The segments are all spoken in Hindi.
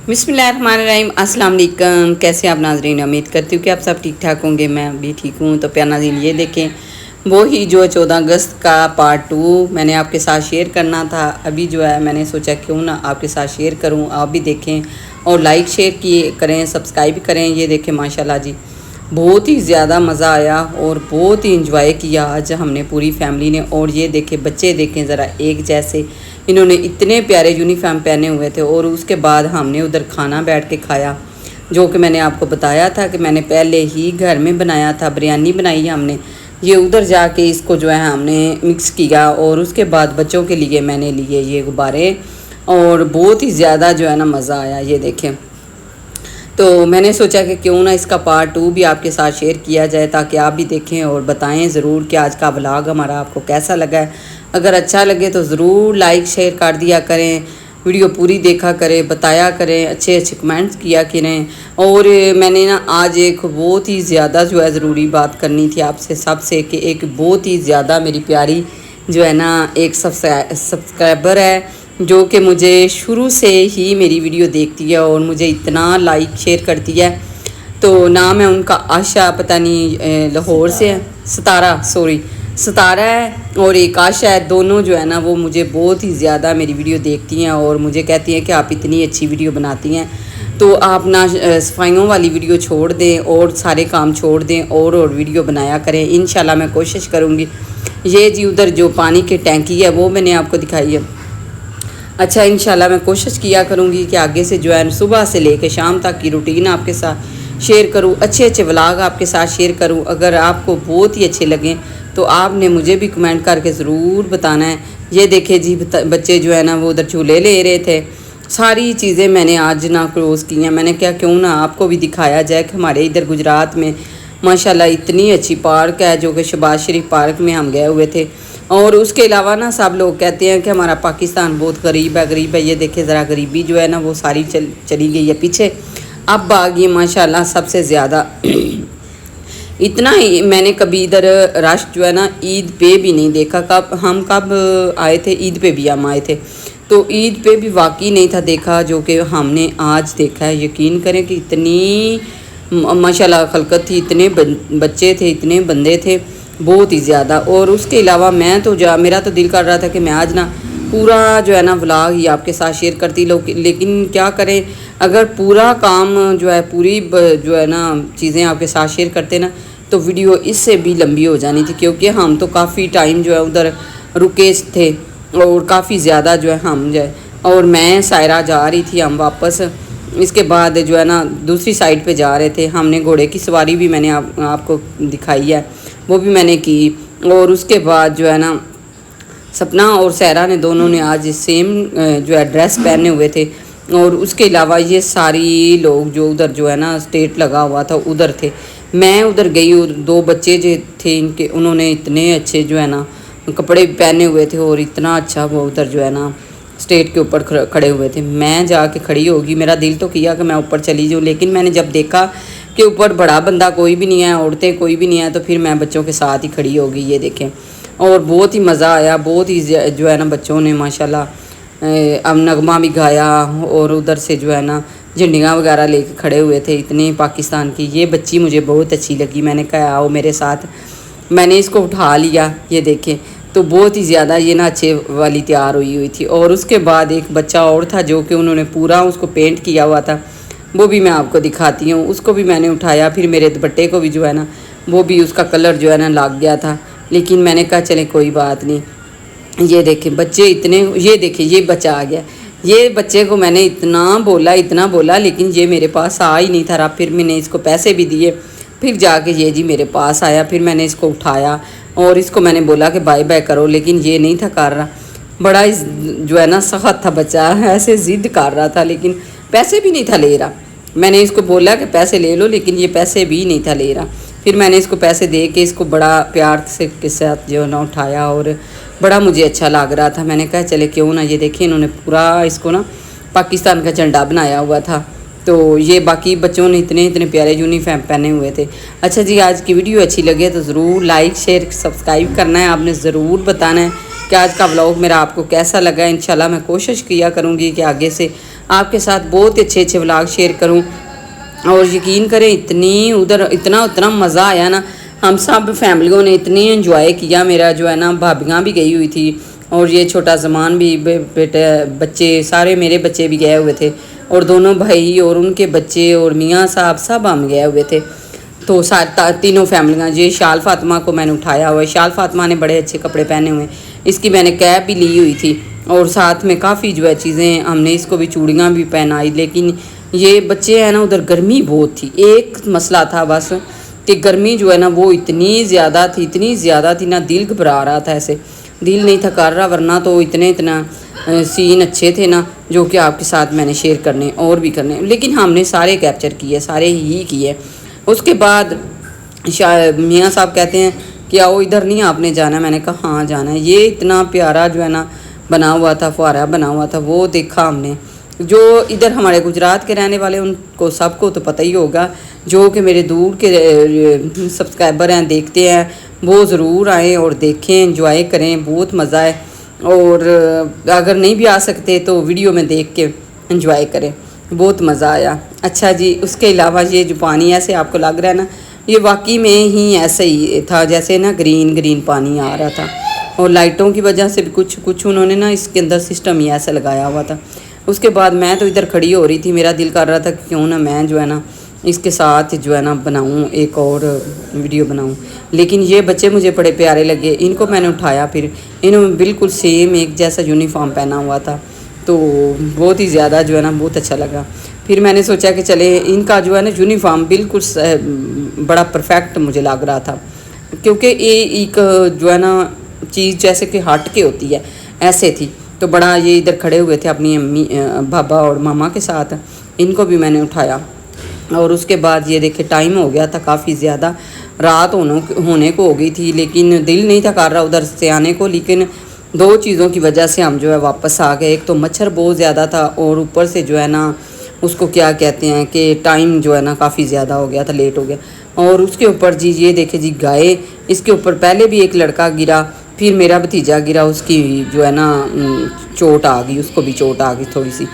बिस्मिल्लाहिर्रहमानिर्रहीम अस्सलाम वालेकुम। कैसे आप नाजरीन, उम्मीद करती हूँ कि आप सब ठीक ठाक होंगे। मैं भी ठीक हूँ। तो प्यार नाज़रीन, ये देखें वो ही जो 14 अगस्त का पार्ट 2 मैंने आपके साथ शेयर करना था। अभी जो है मैंने सोचा क्यों ना आपके साथ शेयर करूँ, आप भी देखें और लाइक शेयर किए करें, सब्सक्राइब करें। ये देखें माशाल्लाह जी, बहुत ही ज़्यादा मज़ा आया और बहुत ही इंजॉय किया आज हमने पूरी फैमिली ने। और ये देखें बच्चे देखें ज़रा, एक जैसे इन्होंने इतने प्यारे यूनिफॉर्म पहने हुए थे। और उसके बाद हमने उधर खाना बैठ के खाया, जो कि मैंने आपको बताया था कि मैंने पहले ही घर में बनाया था, बिरयानी बनाई हमने। ये उधर जाके इसको जो है हमने मिक्स किया और उसके बाद बच्चों के लिए मैंने लिए ये गुब्बारे और बहुत ही ज़्यादा जो है ना मज़ा आया। ये देखें, तो मैंने सोचा कि क्यों ना इसका पार्ट 2 भी आपके साथ शेयर किया जाए, ताकि आप भी देखें और बताएं ज़रूर कि आज का व्लॉग हमारा आपको कैसा लगा है। अगर अच्छा लगे तो ज़रूर लाइक शेयर कर दिया करें, वीडियो पूरी देखा करें, बताया करें, अच्छे अच्छे कमेंट्स किया करें। और मैंने ना आज एक बहुत ही ज़्यादा जो है ज़रूरी बात करनी थी आपसे सबसे, कि एक बहुत ही ज़्यादा मेरी प्यारी जो है ना एक सब्सक्राइबर है, जो कि मुझे शुरू से ही मेरी वीडियो देखती है और मुझे इतना लाइक शेयर करती है। तो नाम है उनका आशा, पता नहीं लाहौर से है, सतारा है और एक आशा है। दोनों जो है ना वो मुझे बहुत ही ज़्यादा मेरी वीडियो देखती हैं और मुझे कहती हैं कि आप इतनी अच्छी वीडियो बनाती हैं, तो आप ना सफाइयों वाली वीडियो छोड़ दें और सारे काम छोड़ दें और वीडियो बनाया करें। इंशाल्लाह मैं कोशिश करूँगी। ये जी उधर जो पानी की टैंकी है वो मैंने आपको दिखाई है। अच्छा, इंशाल्लाह मैं कोशिश किया करूँगी कि आगे से जो है सुबह से लेकर शाम तक की रूटीन आपके साथ शेयर करूँ, अच्छे अच्छे व्लॉग आपके साथ शेयर करूँ। अगर आपको बहुत ही अच्छे लगें तो आपने मुझे भी कमेंट करके ज़रूर बताना है। ये देखे जी बच्चे जो है ना वो उधर झूले ले रहे थे। सारी चीज़ें मैंने आज ना क्लोज़ की हैं। मैंने क्या क्यों ना आपको भी दिखाया जाए कि हमारे इधर गुजरात में माशाल्लाह इतनी अच्छी पार्क है, जो कि शहबाज शरीफ पार्क में हम गए हुए थे। और उसके अलावा ना सब लोग कहते हैं कि हमारा पाकिस्तान बहुत गरीब है। ये देखे ज़रा, गरीबी जो है ना वो सारी चली गई है पीछे, अब आ गई माशाल्लाह सबसे ज़्यादा। इतना ही मैंने कभी इधर रश जो है ना ईद पे भी नहीं देखा। कब आए थे, ईद पे भी हम आए थे, तो ईद पे भी वाकई नहीं था देखा जो कि हमने आज देखा है। यकीन करें कि इतनी माशाल्लाह खलकत थी, इतने बच्चे थे, इतने बंदे थे, बहुत ही ज़्यादा। और उसके अलावा मैं तो मेरा तो दिल कर रहा था कि मैं आज ना पूरा जो है ना व्लॉग ही आपके साथ शेयर करती, लेकिन क्या करें, अगर पूरा काम जो है पूरी जो है ना चीज़ें आपके साथ शेयर करते ना तो वीडियो इससे भी लंबी हो जानी थी, क्योंकि हम तो काफ़ी टाइम जो है उधर रुके थे और काफ़ी ज़्यादा जो है हम जो है, और मैं सायरा जा रही थी हम वापस। इसके बाद जो है ना दूसरी साइड पे जा रहे थे। हमने घोड़े की सवारी भी मैंने आपको दिखाई है, वो भी मैंने की। और उसके बाद जो है ना सपना और सहरा ने दोनों ने आज सेम जो है ड्रेस पहने हुए थे। और उसके अलावा ये सारी लोग जो उधर जो है ना स्टेट लगा हुआ था उधर थे। मैं उधर गई, दो बच्चे जो थे इनके, उन्होंने इतने अच्छे जो है ना कपड़े पहने हुए थे और इतना अच्छा वो उधर जो है ना स्टेट के ऊपर खड़े हुए थे। मैं जाके खड़ी होगी, मेरा दिल तो किया कि मैं ऊपर चली जाऊँ, लेकिन मैंने जब देखा कि ऊपर बड़ा बंदा कोई भी नहीं है, औरतें कोई भी नहीं है, तो फिर मैं बच्चों के साथ ही खड़ी होगी। ये देखें, और बहुत ही मज़ा आया। बहुत ही जो है ना बच्चों ने माशाल्लाह अब नगमा भी गाया और उधर से जो है ना झंडियाँ वगैरह लेके खड़े हुए थे इतने पाकिस्तान की। ये बच्ची मुझे बहुत अच्छी लगी, मैंने कहा आओ मेरे साथ, मैंने इसको उठा लिया। ये देखें, तो बहुत ही ज़्यादा ये ना अच्छे वाली तैयार हुई थी। और उसके बाद एक बच्चा और था जो कि उन्होंने पूरा उसको पेंट किया हुआ था, वो भी मैं आपको दिखाती हूँ। उसको भी मैंने उठाया, फिर मेरे दुपट्टे को भी जो है ना वो भी उसका कलर जो है ना लग गया था, लेकिन मैंने कहा चले कोई बात नहीं। ये देखें बच्चे इतने, ये देखें ये बच्चा आ गया। ये बच्चे को मैंने इतना बोला, लेकिन ये मेरे पास आ ही नहीं था। फिर मैंने इसको पैसे भी दिए, फिर जाके ये जी मेरे पास आया। फिर मैंने इसको उठाया और इसको मैंने बोला कि बाय बाय करो, लेकिन ये नहीं था कर रहा। बड़ा जो है ना सख्त था बच्चा, ऐसे ज़िद कर रहा था, लेकिन पैसे भी नहीं था ले रहा। मैंने इसको बोला कि पैसे ले लो, लेकिन ये पैसे भी नहीं था ले रहा। फिर मैंने इसको पैसे दे के इसको बड़ा प्यार से के साथ जो ना उठाया और बड़ा मुझे अच्छा लग रहा था। मैंने कहा चले क्यों ना, ये देखिए इन्होंने पूरा इसको ना पाकिस्तान का झंडा बनाया हुआ था। तो ये बाकी बच्चों ने इतने प्यारे यूनिफॉर्म पहने हुए थे। अच्छा जी, आज की वीडियो अच्छी लगे तो ज़रूर लाइक शेयर सब्सक्राइब करना है। आपने ज़रूर बताना है कि आज का व्लॉग मेरा आपको कैसा लगा। इंशाल्लाह मैं कोशिश किया करूँगी कि आगे से आपके साथ बहुत ही अच्छे अच्छे व्लॉग शेयर करूँ। और यकीन करें इतना मज़ा आया ना, हम सब फैमिलियों ने इतनी एंजॉय किया। मेरा जो है ना भाभियाँ भी गई हुई थी और ये छोटा ज़मान भी बेटे बच्चे सारे मेरे बच्चे भी गए हुए थे और दोनों भाई और उनके बच्चे और मियाँ साहब सब हम गए हुए थे। तो तीनों फैमिलियाँ, ये शाल फातिमा को मैंने उठाया हुआ है। शाल फातिमा ने बड़े अच्छे कपड़े पहने हुए हैं, इसकी मैंने कैप भी ली हुई थी और साथ में काफ़ी जो है चीज़ें हमने, इसको भी चूड़ियाँ भी पहनाई। लेकिन ये बच्चे हैं ना, उधर गर्मी बहुत थी। एक मसला था बस कि गर्मी जो है ना वो इतनी ज़्यादा थी ना, दिल घबरा रहा था, ऐसे दिल नहीं था कर रहा, वरना तो इतना सीन अच्छे थे ना जो कि आपके साथ मैंने शेयर करने और भी करने, लेकिन हमने सारे कैप्चर किए, सारे ही किए। उसके बाद मियाँ साहब कहते हैं कि आओ इधर नहीं आपने जाना। मैंने कहा हाँ जाना है। ये इतना प्यारा जो है ना बना हुआ था, फुहारा बना हुआ था, वो देखा हमने। जो इधर हमारे गुजरात के रहने वाले उनको सबको तो पता ही होगा, जो कि मेरे दूर के सब्सक्राइबर हैं, देखते हैं, वो ज़रूर आएँ और देखें, एंजॉय करें, बहुत मज़ा है। और अगर नहीं भी आ सकते तो वीडियो में देख के एंजॉय करें, बहुत मज़ा आया। अच्छा जी, उसके अलावा ये जो पानी ऐसे आपको लग रहा है ना, ये वाकई में ही ऐसे ही था जैसे ना ग्रीन पानी आ रहा था। और लाइटों की वजह से भी कुछ उन्होंने ना इसके अंदर सिस्टम ही ऐसा लगाया हुआ था। उसके बाद मैं तो इधर खड़ी हो रही थी, मेरा दिल कर रहा था कि क्यों ना मैं जो है ना इसके साथ जो है ना बनाऊँ, एक और वीडियो बनाऊँ। लेकिन ये बच्चे मुझे बड़े प्यारे लगे, इनको मैंने उठाया, फिर इन्होंने बिल्कुल सेम एक जैसा यूनिफॉर्म पहना हुआ था, तो बहुत ही ज़्यादा जो है ना बहुत अच्छा लगा। फिर मैंने सोचा कि चले, इनका जो है ना यूनिफॉर्म बिल्कुल बड़ा परफेक्ट मुझे लग रहा था, क्योंकि ये एक जो है ना चीज़ जैसे कि हट के होती है ऐसे थी। तो बड़ा ये इधर खड़े हुए थे अपनी अम्मी बाबा और मामा के साथ, इनको भी मैंने उठाया। और उसके बाद ये देखे टाइम हो गया था काफ़ी ज़्यादा, रात होने को हो गई थी, लेकिन दिल नहीं था कर रहा उधर से आने को। लेकिन दो चीज़ों की वजह से हम जो है वापस आ गए। एक तो मच्छर बहुत ज़्यादा था और ऊपर से जो है ना उसको क्या कहते हैं कि टाइम जो है ना काफ़ी ज़्यादा हो गया था, लेट हो गया। और उसके ऊपर जी ये देखे जी गाय, इसके ऊपर पहले भी एक लड़का गिरा, फिर मेरा भतीजा गिरा, उसकी जो है ना चोट आ गई, उसको भी चोट आ गई थोड़ी सी।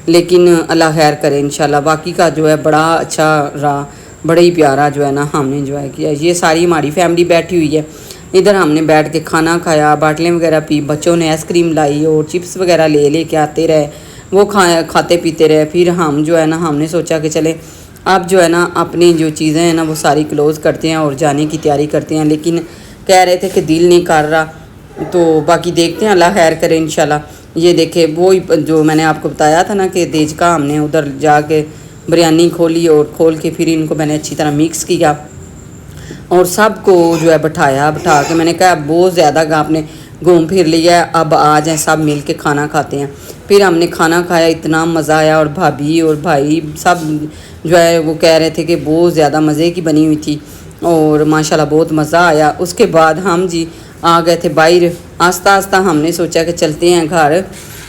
लेकिन अल्लाह खैर करे इंशाल्लाह। बाकी का जो है बड़ा अच्छा रहा, बड़ा ही प्यारा जो है ना हमने एंजॉय किया। ये सारी हमारी फैमिली बैठी हुई है, इधर हमने बैठ के खाना खाया, बाटलें वगैरह पी, बच्चों ने आइसक्रीम लाई और चिप्स वगैरह ले के आते रहे, वो खाते पीते रहे। फिर हम जो है ना हमने सोचा कि चले अब जो है ना अपनी जो चीज़ें हैं ना वो सारी क्लोज़ करते हैं और जाने की तैयारी करते हैं। लेकिन कह रहे थे कि दिल नहीं कर रहा, तो बाकी देखते हैं, अल्लाह खैर करे इंशाल्लाह। ये देखे वो जो मैंने आपको बताया था ना कि देज का, हमने उधर जाके बिरयानी खोली और खोल के फिर इनको मैंने अच्छी तरह मिक्स किया और सबको जो है बिठा के मैंने कहा बहुत ज़्यादा आपने घूम फिर लिया है, अब आ जाए सब मिल के खाना खाते हैं। फिर हमने खाना खाया, इतना मज़ा आया। और भाभी और भाई सब जो है वो कह रहे थे कि बहुत ज़्यादा मज़े की बनी हुई थी और माशाल्लाह बहुत मज़ा आया। उसके बाद हम जी आ गए थे बाहर। आस्ता हमने सोचा कि चलते हैं घर,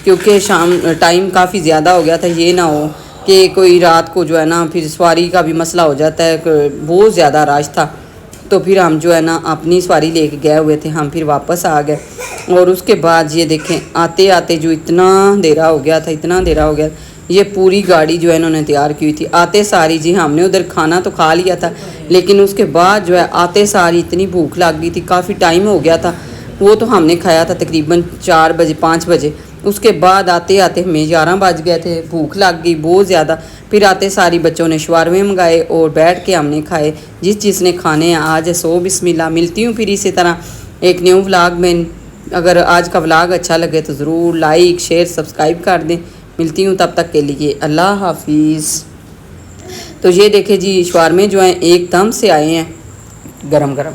क्योंकि शाम टाइम काफ़ी ज़्यादा हो गया था, ये ना हो कि कोई रात को जो है ना फिर सवारी का भी मसला हो जाता है, बहुत ज़्यादा रश था। तो फिर हम जो है ना अपनी सवारी लेके गए हुए थे, हम फिर वापस आ गए। और उसके बाद ये देखें आते आते जो इतना अंधेरा हो गया, ये पूरी गाड़ी जो है इन्होंने तैयार की हुई थी। आते सारी जी हमने उधर खाना तो खा लिया था, लेकिन उसके बाद जो है आते सारी इतनी भूख लग गई थी, काफ़ी टाइम हो गया था। वो तो हमने खाया था तकरीबन 4 बजे 5 बजे। उसके बाद आते आते हमें 11 बज गए थे, भूख लग गई बहुत ज़्यादा। फिर आते सारी बच्चों ने शवारमे मंगाए और बैठ के हमने खाए, जिस जिसने खाने हैं आज सो बिस्मिल्लाह। मिलती हूँ फिर इसी तरह एक न्यू व्लॉग में। अगर आज का व्लॉग अच्छा लगे तो ज़रूर लाइक शेयर सब्सक्राइब कर दें। मिलती हूँ तब तक के लिए अल्लाह हाफिज़। तो ये देखे जी शवारमे जो हैं एकदम से आए हैं गरम गरम।